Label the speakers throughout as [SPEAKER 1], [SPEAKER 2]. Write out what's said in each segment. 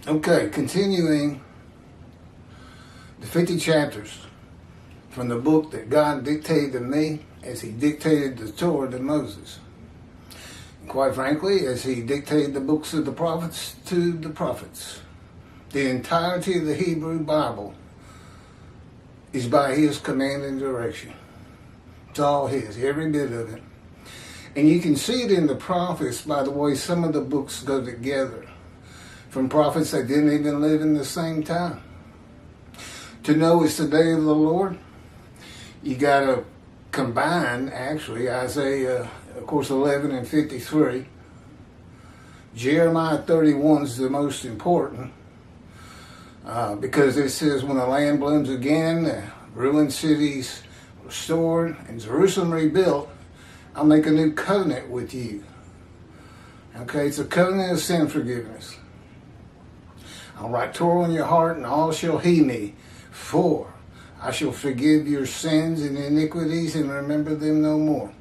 [SPEAKER 1] Okay, continuing the 50 chapters from the book that God dictated to me as he dictated the Torah to Moses. And quite frankly, as he dictated the books of the prophets to the prophets. The entirety of the Hebrew Bible is by his command and direction. It's all his, every bit of it. And you can see it in the prophets by the way some of the books go together. From prophets that didn't even live in the same time. To know it's the day of the Lord, you got to combine, actually, Isaiah, of course, 11 and 53. Jeremiah 31 is the most important because it says, when the land blooms again, the ruined cities restored, and Jerusalem rebuilt, I'll make a new covenant with you. Okay, it's a covenant of sin forgiveness. I'll write Torah on your heart, and all shall heed me. For I shall forgive your sins and iniquities and remember them no more.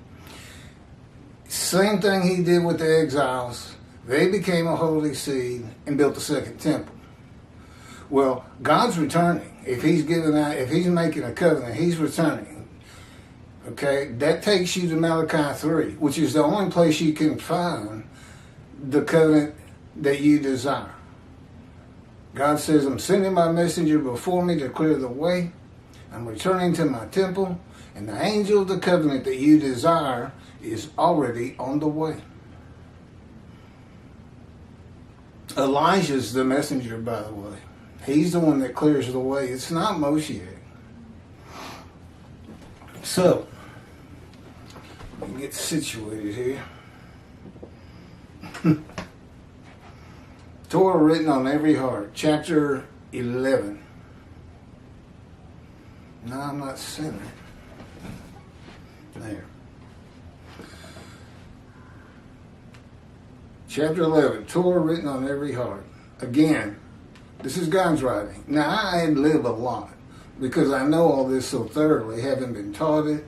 [SPEAKER 1] Same thing he did with the exiles. They became a holy seed and built the second temple. Well, God's returning. If he's making a covenant, he's returning. Okay, that takes you to Malachi 3, which is the only place you can find the covenant that you desire. God says, I'm sending my messenger before me to clear the way. I'm returning to my temple, and the angel of the covenant that you desire is already on the way. Elijah's the messenger, by the way. He's the one that clears the way. It's not Moshe. So, let me get situated here. Torah written on every heart, chapter 11. No, I'm not centered. There. Chapter 11, Torah written on every heart. Again, this is God's writing. Now, I had lived a lot because I know all this so thoroughly, having been taught it,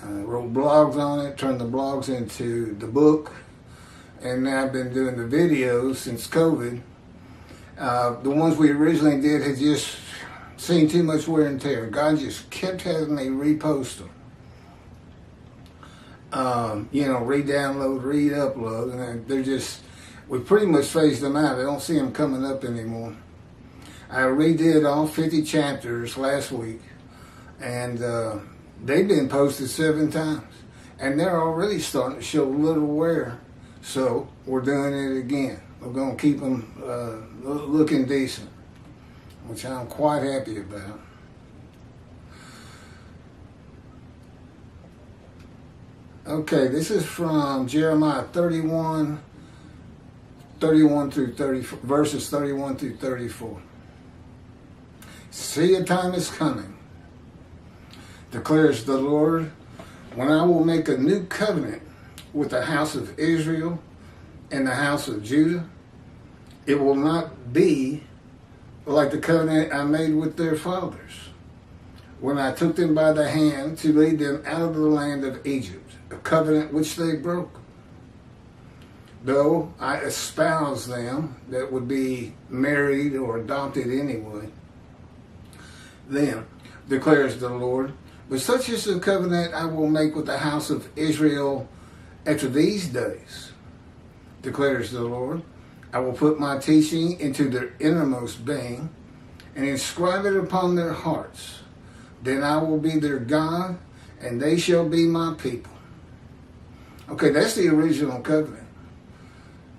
[SPEAKER 1] wrote blogs on it, turned the blogs into the book. And now I've been doing the videos since COVID. The ones we originally did had just seen too much wear and tear. God just kept having me repost them. Re-download, re-upload. And they're just, we pretty much phased them out. I don't see them coming up anymore. I redid all 50 chapters last week. And they've been posted 7 times. And they're already starting to show a little wear. So we're doing it again. We're going to keep them looking decent, which I'm quite happy about. Okay, this is from Jeremiah 31 through 34, verses 31 through 34. See, a time is coming, declares the Lord, when I will make a new covenant with the house of Israel and the house of Judah. It will not be like the covenant I made with their fathers when I took them by the hand to lead them out of the land of Egypt, a covenant which they broke. Though I espouse them, that would be married or adopted anyway. Then, declares the Lord, but such is the covenant I will make with the house of Israel after these days, declares the Lord. I will put my teaching into their innermost being and inscribe it upon their hearts. Then I will be their God, and they shall be my people. Okay, that's the original covenant.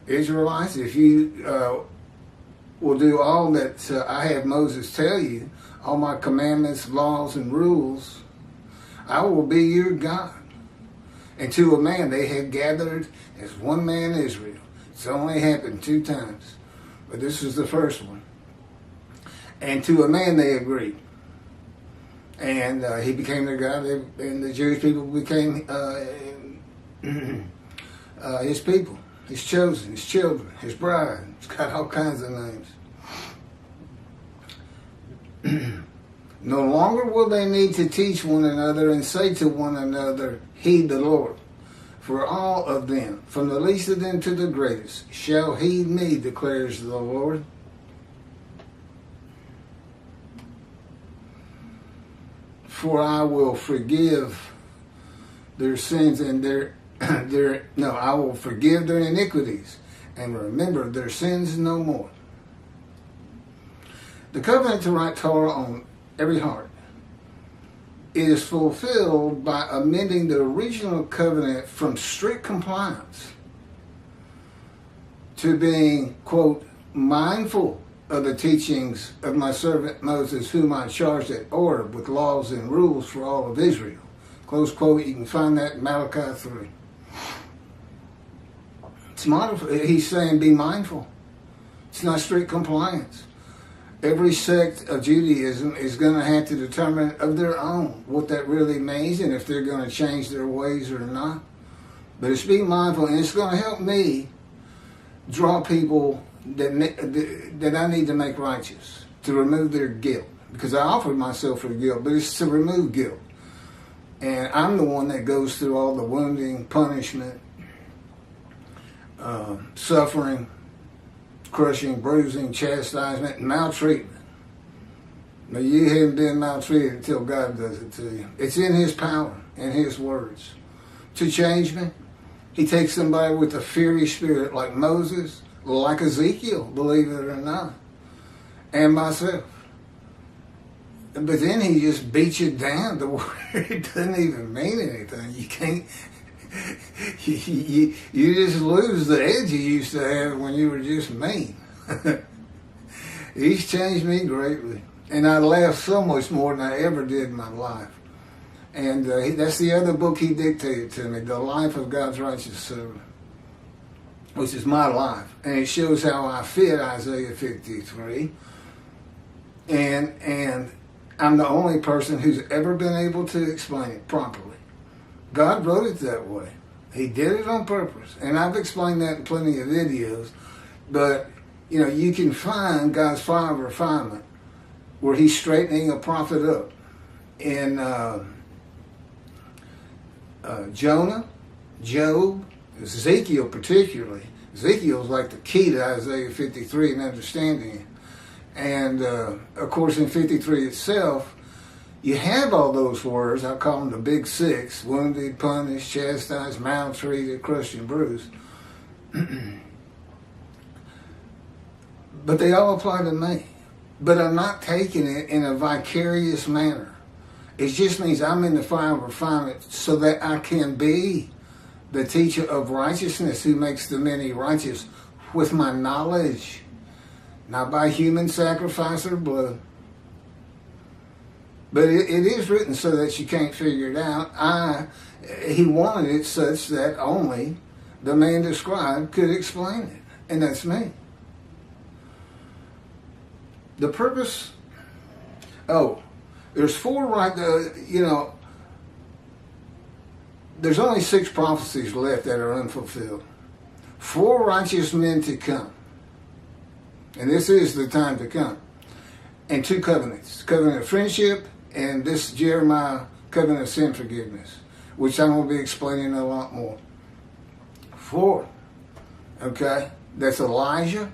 [SPEAKER 1] Israelites, if you will do all that I have Moses tell you, all my commandments, laws, and rules, I will be your God. And to a man they had gathered as one man Israel. It's only happened 2 times, but this was the first one. And to a man they agreed. And he became their God, and the Jewish people became his people, his chosen, his children, his bride. It's got all kinds of names. No longer will they need to teach one another and say to one another, heed the Lord. For all of them, from the least of them to the greatest, shall heed me, declares the Lord. for I will forgive their sins and I will forgive their iniquities and remember their sins no more. The covenant to write Torah on every heart is fulfilled by amending the original covenant from strict compliance to being, quote, mindful of the teachings of my servant Moses, whom I charged at Oreb with laws and rules for all of Israel. Close quote. You can find that in Malachi 3. It's mindful. He's saying be mindful. It's not strict compliance. Every sect of Judaism is going to have to determine of their own what that really means and if they're going to change their ways or not. But it's being mindful, and it's going to help me draw people that I need to make righteous, to remove their guilt. Because I offered myself for guilt, but it's to remove guilt. And I'm the one that goes through all the wounding, punishment, suffering, crushing, bruising, chastisement, and maltreatment. But you haven't been maltreated until God does it to you. It's in His power, in His words. To change me, He takes somebody with a fiery spirit like Moses, like Ezekiel, believe it or not, and myself. But then He just beats you down to where it doesn't even mean anything. You can't, you just lose the edge you used to have when you were just mean. He's changed me greatly. And I laugh so much more than I ever did in my life. And that's the other book He dictated to me, The Life of God's Righteous Servant, which is my life. And it shows how I fit Isaiah 53. And I'm the only person who's ever been able to explain it properly. God wrote it that way. He did it on purpose. And I've explained that in plenty of videos. But, you can find God's fire of refinement where He's straightening a prophet up. In Jonah, Job, Ezekiel particularly. Ezekiel's like the key to Isaiah 53 and understanding it. And, of course, in 53 itself, you have all those words. I call them the big six: wounded, punished, chastised, maltreated, crushed, and bruised. But they all apply to me. But I'm not taking it in a vicarious manner. It just means I'm in the fire of refinement so that I can be the teacher of righteousness who makes the many righteous with my knowledge, not by human sacrifice or blood. But it is written so that you can't figure it out. He wanted it such that only the man described could explain it. And that's me. The purpose, there's four there's only 6 prophecies left that are unfulfilled. 4 righteous men to come. And this is the time to come. And 2 covenants. Covenant of friendship and this Jeremiah covenant of sin forgiveness, which I'm going to be explaining a lot more. 4. Okay? That's Elijah,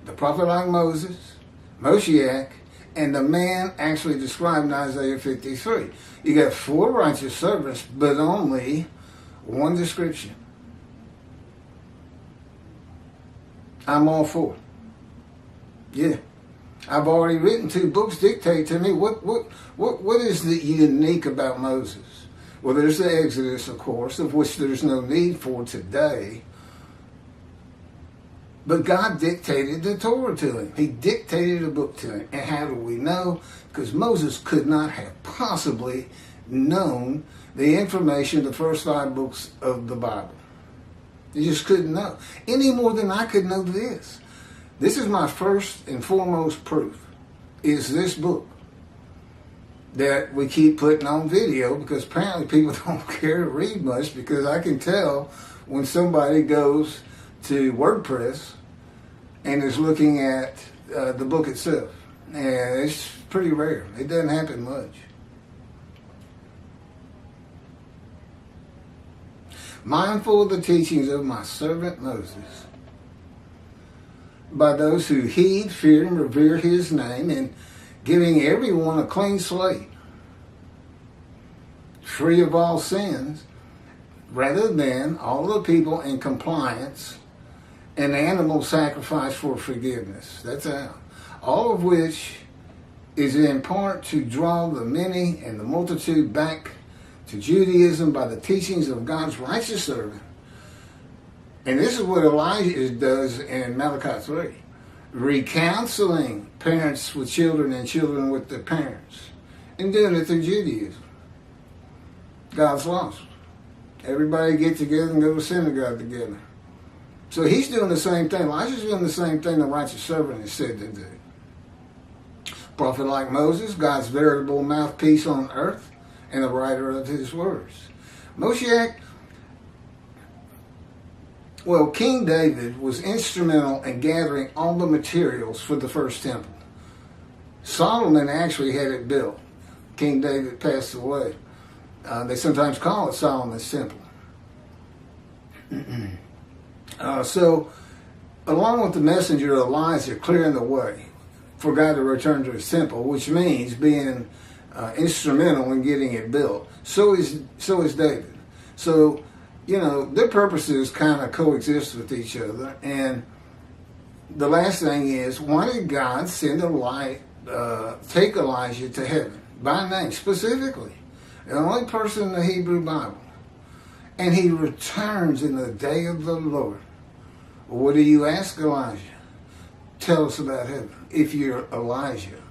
[SPEAKER 1] the prophet like Moses, Moshiach, and the man actually described in Isaiah 53. You got 4 righteous servants, but only 1 description. I'm all for. Yeah. I've already written 2 books dictate to me what is the unique about Moses. Well, there's the Exodus, of course, of which there's no need for today. But God dictated the Torah to him. He dictated a book to him. And how do we know? Because Moses could not have possibly known the information of the first 5 books of the Bible. He just couldn't know. Any more than I could know this. This is my first and foremost proof, is this book that we keep putting on video, because apparently people don't care to read much, because I can tell when somebody goes to WordPress and is looking at the book itself. And it's pretty rare. It doesn't happen much. Mindful of the teachings of my servant Moses, by those who heed, fear, and revere his name, and giving everyone a clean slate. free of all sins, rather than all the people in compliance, an animal sacrifice for forgiveness. That's how. All of which is in part to draw the many and the multitude back to Judaism by the teachings of God's righteous servant. And this is what Elijah does in Malachi 3. Recounseling parents with children and children with their parents. And doing it through Judaism. God's laws. Everybody get together and go to synagogue together. So he's doing the same thing. Elijah's doing the same thing the righteous servant is said to do. Prophet like Moses, God's veritable mouthpiece on earth and the writer of his words. Moshiach, well, King David was instrumental in gathering all the materials for the first temple. Solomon actually had it built. King David passed away. They sometimes call it Solomon's temple. So, along with the messenger Elijah clearing the way for God to return to his temple, which means being instrumental in getting it built, so is David. So, their purposes kind of coexist with each other. And the last thing is, why did God send take Elijah to heaven by name specifically? The only person in the Hebrew Bible. And he returns in the day of the Lord. What do you ask Elijah? Tell us about heaven, if you're Elijah.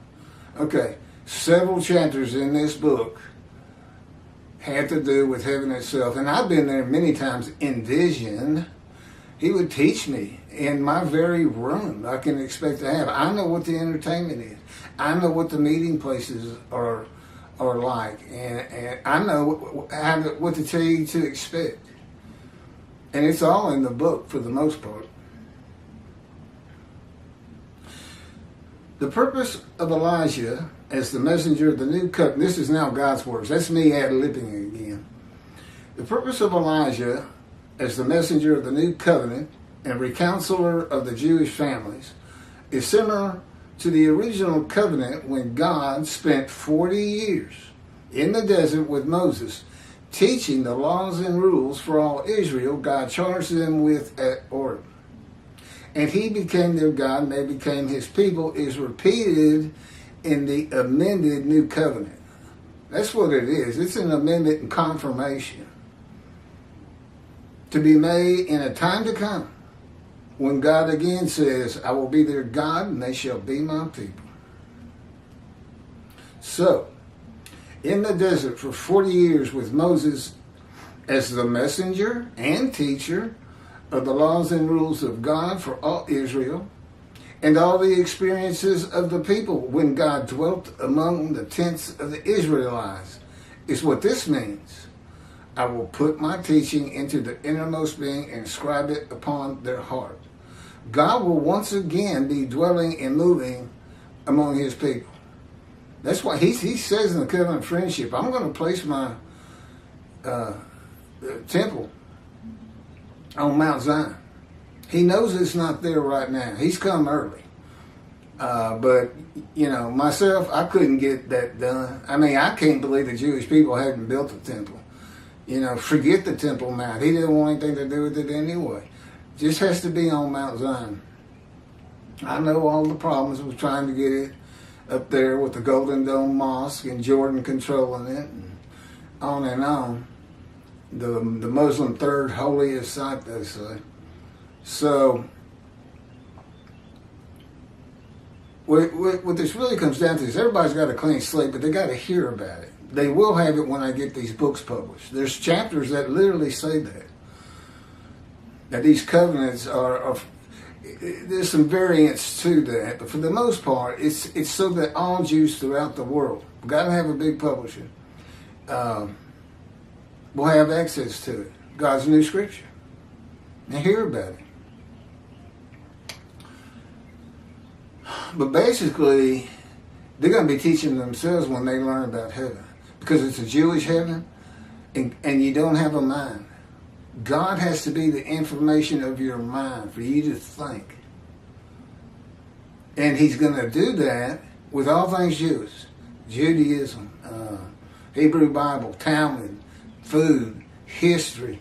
[SPEAKER 1] Okay, several chapters in this book had to do with heaven itself. And I've been there many times in vision. He would teach me in my very room I can expect to have. I know what the entertainment is. I know what the meeting places are like. And I know what to tell you to expect. And it's all in the book for the most part. The purpose of Elijah as the messenger of the new covenant, this is now God's words. That's me ad-libbing again. The purpose of Elijah as the messenger of the new covenant and recounselor of the Jewish families is similar to the original covenant when God spent 40 years in the desert with Moses teaching the laws and rules for all Israel God charged them with at Horeb. And he became their God and they became his people is repeated in the amended new covenant. That's what it is. It's an amendment and confirmation to be made in a time to come when God again says, I will be their God and they shall be my people. So, in the desert for 40 years with Moses as the messenger and teacher of the laws and rules of God for all Israel, and all the experiences of the people when God dwelt among the tents of the Israelites, is what this means. I will put my teaching into the innermost being and inscribe it upon their heart. God will once again be dwelling and moving among his people. That's why he says in the covenant friendship, I'm going to place my temple on Mount Zion. He knows it's not there right now. He's come early. But, myself, I couldn't get that done. I mean, I can't believe the Jewish people hadn't built the temple. Forget the Temple Mount. He didn't want anything to do with it anyway. Just has to be on Mount Zion. I know all the problems with trying to get it up there with the Golden Dome Mosque and Jordan controlling it and on and on. The Muslim third holiest site, they say. So, what this really comes down to is everybody's got a clean slate, but they got to hear about it. They will have it when I get these books published. There's chapters that literally say that these covenants are there's some variants to that, but for the most part, it's so that all Jews throughout the world, we've got to have a big publisher, will have access to it. God's new scripture. And hear about it. But basically, they're going to be teaching themselves when they learn about heaven. Because it's a Jewish heaven, and you don't have a mind. God has to be the information of your mind for you to think. And he's going to do that with all things Jewish. Judaism, Hebrew Bible, Talmud, food, history,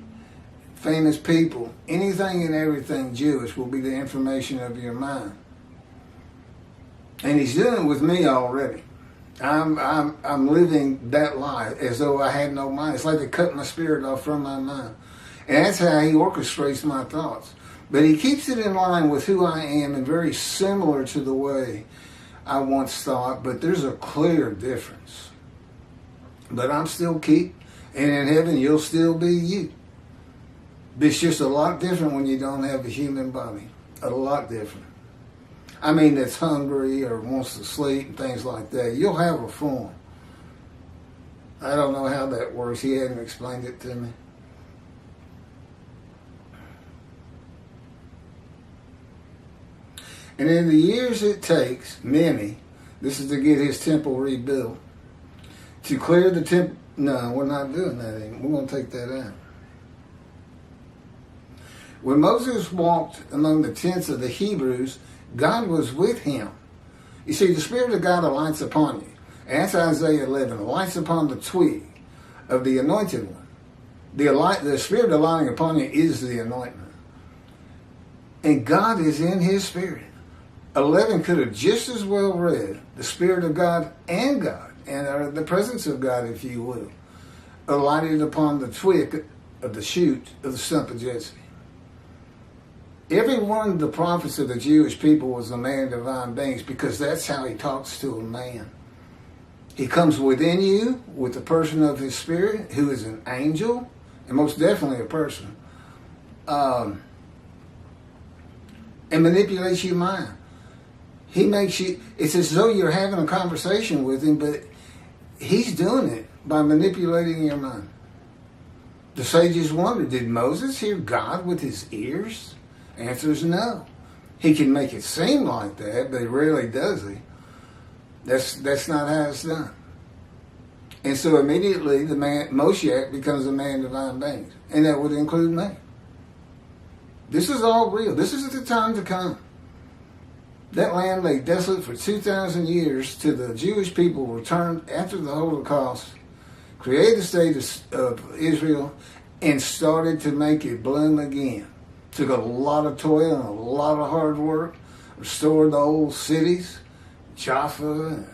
[SPEAKER 1] famous people, anything and everything Jewish will be the information of your mind. And he's doing it with me already. I'm living that life as though I had no mind. It's like they cut my spirit off from my mind. And that's how he orchestrates my thoughts. But he keeps it in line with who I am and very similar to the way I once thought, but there's a clear difference. But I'm still Keith, and in heaven you'll still be you. It's just a lot different when you don't have a human body. A lot different. I mean, that's hungry or wants to sleep and things like that. You'll have a form. I don't know how that works. He hadn't explained it to me. And in the years it takes, many, this is to get his temple rebuilt, to clear the temple. No, we're not doing that anymore. We're going to take that out. When Moses walked among the tents of the Hebrews, God was with him. You see, the Spirit of God alights upon you. That's Isaiah 11. Alights upon the twig of the anointed one. The Spirit alighting upon you is the anointment. And God is in his Spirit. 11 could have just as well read the Spirit of God, and the presence of God, if you will, alighted upon the twig of the shoot of the stump of Jesse. Every one of the prophets of the Jewish people was a man of divine beings, because that's how he talks to a man. He comes within you with the person of his Spirit, who is an angel, and most definitely a person, and manipulates your mind. He makes you, it's as though you're having a conversation with him, but he's doing it by manipulating your mind. The sages wonder, did Moses hear God with his ears? Answer is no. He can make it seem like that, but rarely does he. That's not how it's done. And so immediately the man, Moshiach, becomes a man of divine beings. And that would include me. This is all real. This is the time to come. That land lay desolate for 2,000 years till the Jewish people returned after the Holocaust, created the state of Israel, and started to make it bloom again. Took a lot of toil and a lot of hard work, restored the old cities, Jaffa,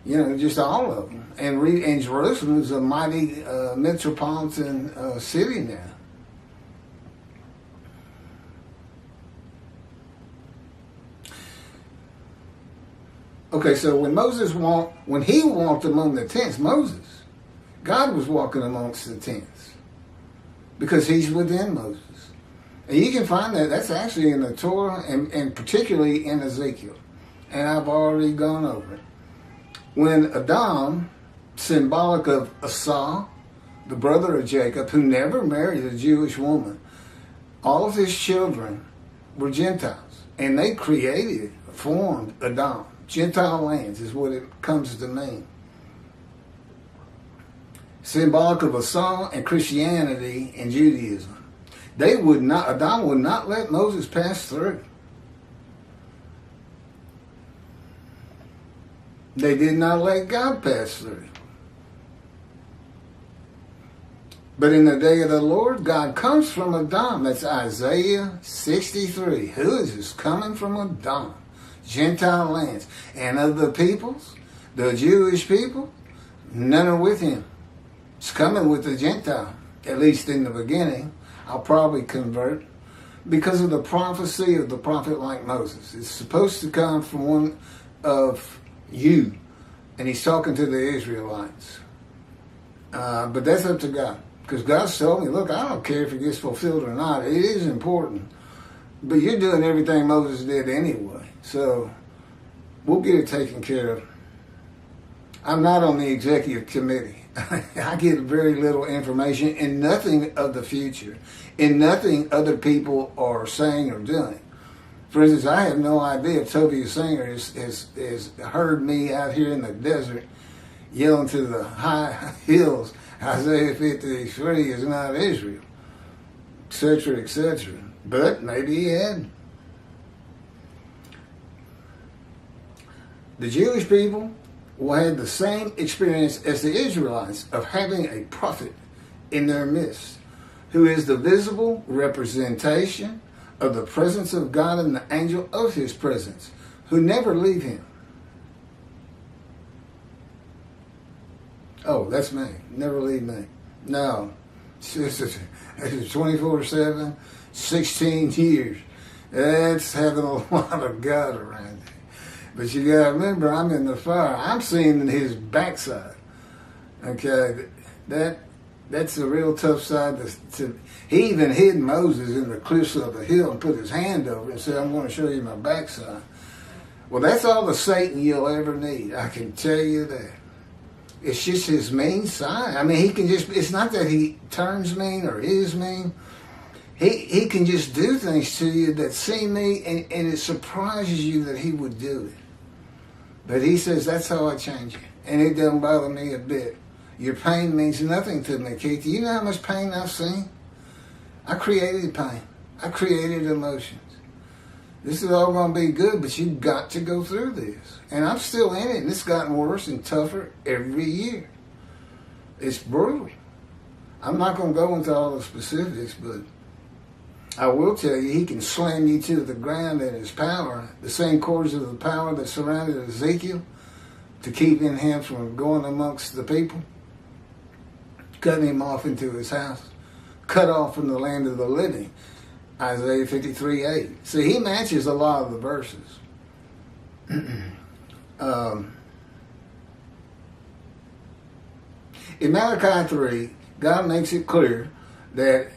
[SPEAKER 1] just all of them. And Jerusalem is a mighty metropolitan city now. Okay, so when he walked among the tents, Moses, God was walking amongst the tents because he's within Moses. And you can find that's actually in the Torah and particularly in Ezekiel. And I've already gone over it. When Adam, symbolic of Esau, the brother of Jacob, who never married a Jewish woman, all of his children were Gentiles. And they formed Adam. Gentile lands is what it comes to mean. Symbolic of Esau and Christianity and Judaism. Adam would not let Moses pass through. They did not let God pass through. But in the day of the Lord, God comes from Adam. That's Isaiah 63. Who is this coming from Adam? Gentile lands. And of the peoples, the Jewish people, none are with him. It's coming with the Gentile, at least in the beginning. I'll probably convert because of the prophecy of the prophet like Moses. It's supposed to come from one of you. And he's talking to the Israelites. But that's up to God. Because God's told me, look, I don't care if it gets fulfilled or not. It is important. But you're doing everything Moses did anyway. So we'll get it taken care of. I'm not on the executive committee. I get very little information and nothing of the future, and nothing other people are saying or doing. For instance, I have no idea if Toby Singer has heard me out here in the desert yelling to the high hills, Isaiah 53 is not Israel, etc., etc. But maybe he had. The Jewish people will have the same experience as the Israelites of having a prophet in their midst, who is the visible representation of the presence of God and the angel of his presence, who never leave him. Oh, that's me. Never leave me. No. It's 24/7, 16 years. That's having a lot of God around you. But you got to remember, I'm in the fire. I'm seeing his backside. Okay, that's a real tough side to. He even hid Moses in the cliffs of a hill and put his hand over it and said, "I'm going to show you my backside." Well, that's all the Satan you'll ever need. I can tell you that. It's just his mean side. I mean, he can just. It's not that he turns mean or is mean. He can just do things to you that seem mean, and it surprises you that he would do it. But he says, that's how I change you. And it doesn't bother me a bit. Your pain means nothing to me, Keith. Do you know how much pain I've seen? I created pain. I created emotions. This is all going to be good, but you've got to go through this. And I'm still in it, and it's gotten worse and tougher every year. It's brutal. I'm not going to go into all the specifics, but I will tell you, he can slam you to the ground in his power, the same cords of the power that surrounded Ezekiel to keep him from going amongst the people, cutting him off into his house, cut off from the land of the living, Isaiah 53:8. See, he matches a lot of the verses. In Malachi 3, God makes it clear that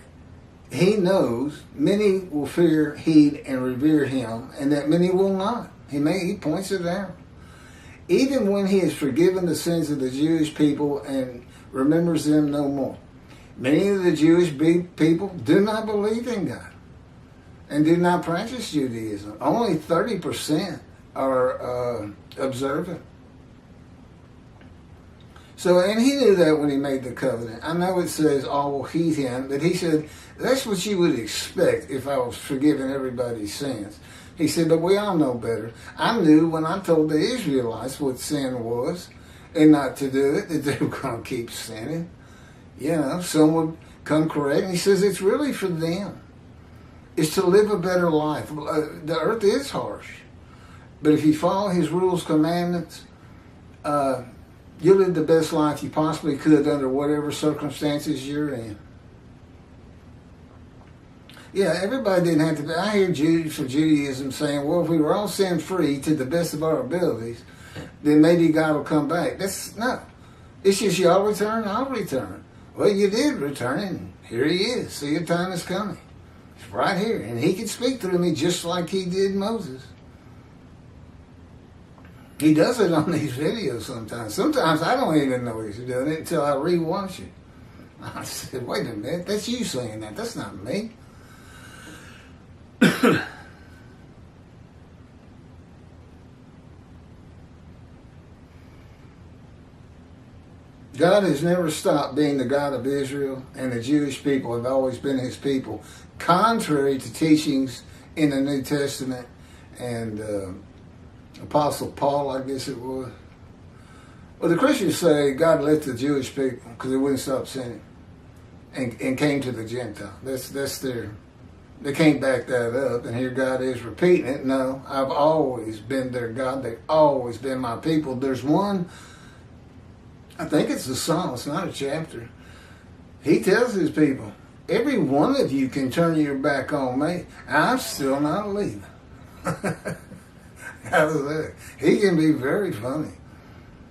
[SPEAKER 1] he knows many will fear, heed, and revere him, and that many will not. He points it out. Even when he has forgiven the sins of the Jewish people and remembers them no more. Many of the Jewish people do not believe in God and do not practice Judaism. Only 30% are observant. So, and he knew that when he made the covenant. I know it says all will heed him, but he said, that's what you would expect if I was forgiving everybody's sins. He said, but we all know better. I knew when I told the Israelites what sin was and not to do it, that they were going to keep sinning. You know, some would come correct. And he says, it's really for them. It's to live a better life. The earth is harsh. But if you follow his rules, commandments, you'll live the best life you possibly could under whatever circumstances you're in. Yeah, everybody didn't have to be. I hear Jews for Judaism saying, well, if we were all sin-free to the best of our abilities, then maybe God will come back. No. It's just y'all return, I'll return. Well, you did return, and here he is. See, your time is coming. It's right here. And he can speak through me just like he did Moses. He does it on these videos sometimes. Sometimes I don't even know he's doing it until I rewatch it. I said, wait a minute, that's you saying that. That's not me. God has never stopped being the God of Israel, and the Jewish people have always been his people, contrary to teachings in the New Testament and Apostle Paul, I guess it was. Well, the Christians say God left the Jewish people because they wouldn't stop sinning and came to the Gentile. That's their... They can't back that up, and here God is repeating it. No, I've always been their God. They've always been my people. There's one, I think it's a psalm, it's not a chapter. He tells his people, every one of you can turn your back on me. I'm still not leaving. How's that? He can be very funny.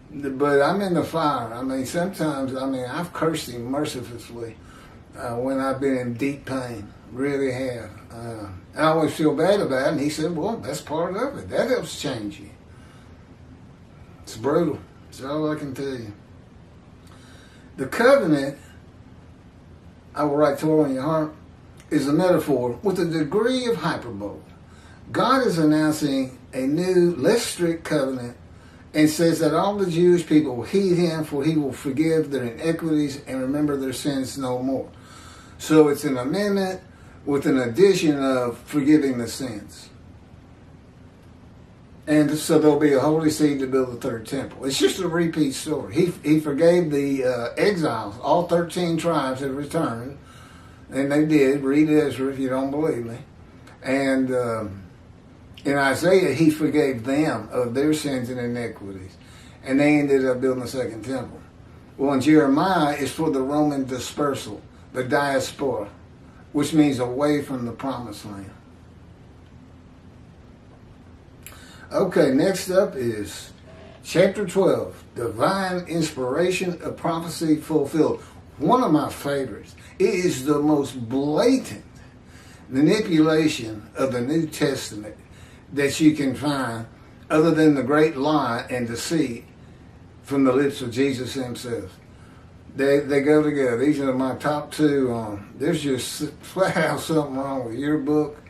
[SPEAKER 1] But I'm in the fire. I mean, sometimes, I've cursed him mercilessly when I've been in deep pain. Really have. I always feel bad about it, and he said, well, that's part of it. That helps change you. It's brutal. That's all I can tell you. The covenant, I will write Torah in your heart, is a metaphor with a degree of hyperbole. God is announcing a new, less strict covenant and says that all the Jewish people will heed him, for he will forgive their iniquities and remember their sins no more. So it's an amendment with an addition of forgiving the sins. And so there'll be a holy seed to build the third temple. It's just a repeat story. He forgave the exiles. All 13 tribes had returned. And they did. Read Ezra if you don't believe me. And in Isaiah, he forgave them of their sins and iniquities. And they ended up building the second temple. Well, in Jeremiah, it's for the Roman dispersal, the diaspora, which means away from the promised land. Okay, next up is chapter 12, divine inspiration of prophecy fulfilled. One of my favorites. It is the most blatant manipulation of the New Testament that you can find, other than the great lie and deceit from the lips of Jesus himself. They go together. These are my top two. There's just flat out something wrong with your book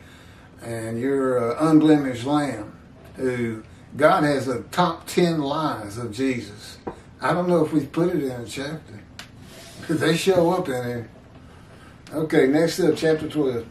[SPEAKER 1] and your unblemished lamb, who God has the top 10 lies of Jesus. I don't know if we put it in a chapter, because they show up in here. Okay, next up, chapter 12.